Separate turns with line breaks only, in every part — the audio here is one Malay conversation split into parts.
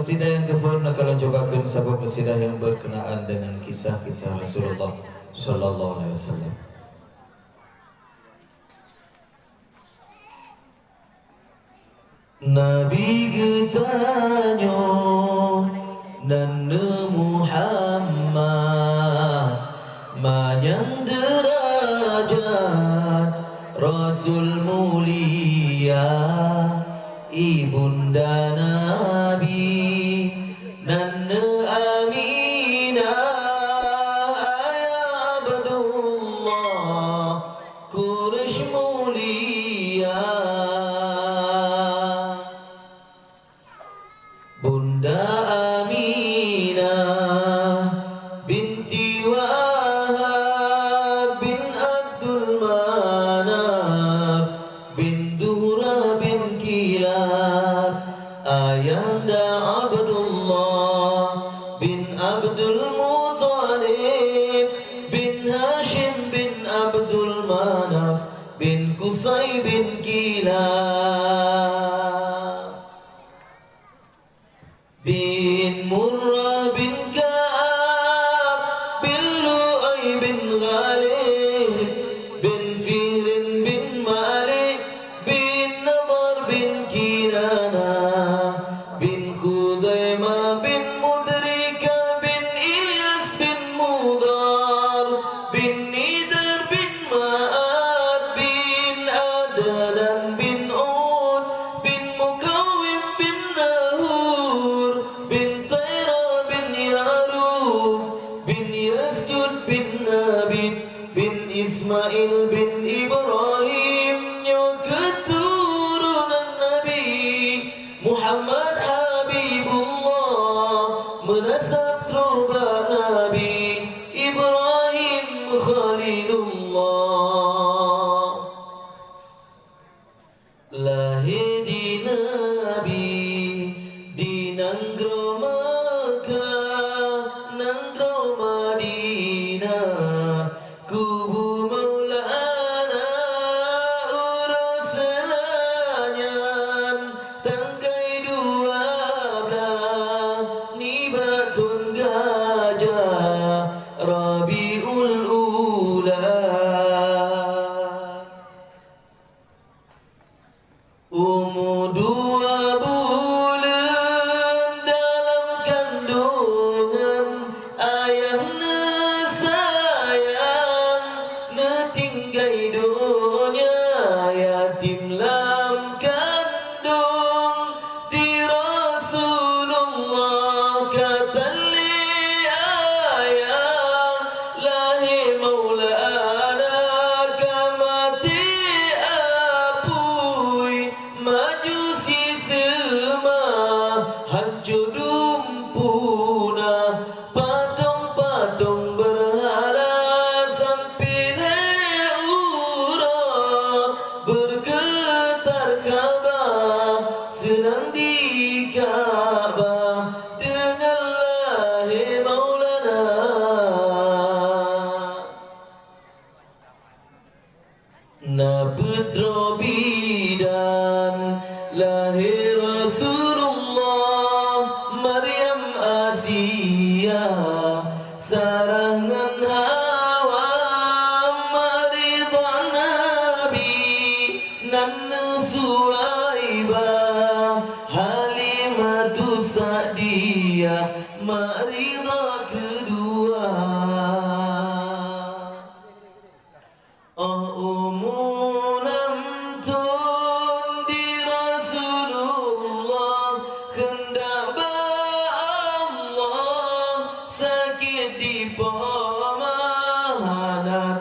Qasidah yang ke-4 akan cobakan sebuah qasidah yang berkenaan dengan kisah-kisah Rasulullah sallallahu alaihi wasallam. Nabi getanyo Nana Muhammad manyang derajat Rasul mulia Ibunda Nabi Nana Aminah Ayah Abdullah Quraisy mulia Bunda Aminah binti Wahab bin Abdul Manaf bin Duhra bin Kilab Ayanda Abdullah bin Abdul Muttalib bin Hashim bin Abdul Manaf bin Qusay bin Kilab bin Murrah bin Ka'ab bin Lu'ay bin Ghalib bin Firin bin Malik bin Nadar bin Kinana bin Khuzaimah bin Mudrika bin Ilyas bin Mudar bin Nidar bin Ma'ad bin Adadan bin Ud bin Mukawwim bin Nahur bin Taira bin Yarub bin Yasjud bin Nabid bin Ismail bin Ibrahim yang keturunan Nabi Muhammad Habibullah menasab terubah Nabi Ibrahim Khalilullah lahir di Nabi di Nanggro Makkah Nanggro Madinah kubu Maulana urus selanyan tangkai 12 nibatun gajah Rabiul Ula umur 2 bulan dalam kandungan ayahna sayang netinggai dunia yatim lam kandung di Rasulullah kata li ayah lahir Maulana kamati apui majusi semua hancur dumpuna patung-patung berhala sampai ura bergetar Ka'bah senang di Ka'bah dengan lahir Maulana Nabudro bidan lahir Rasulullah Maryam Asia sarangan Hawa Maridha Nabi Nana Suwaibah Halimatu Sa'diyah Maridha kedua umunan tun di Rasulullah hendak Allah sakit di pamahana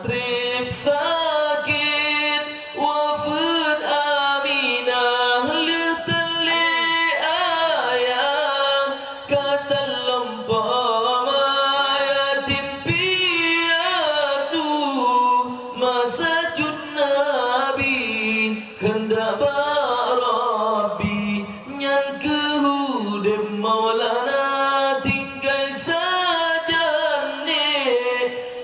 trip sakit wafat Aminah leteli ayah kata lempama yatim piatu masa jud Nabi hendak barabi yang kehudib Maulana tinggal saja ni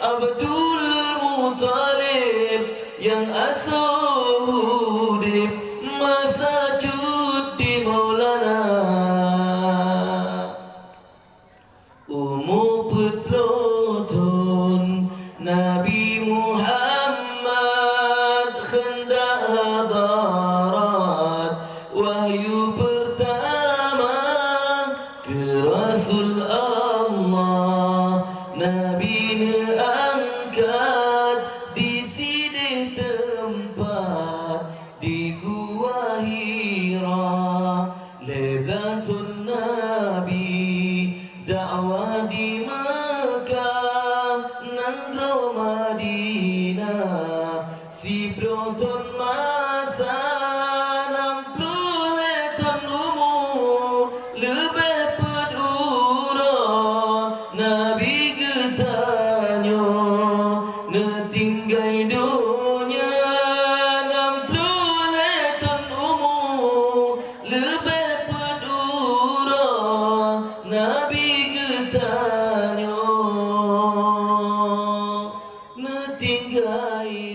Abdul Muttalib yang asuh hudib masa jud di Maulana Nabi getanyo netinggai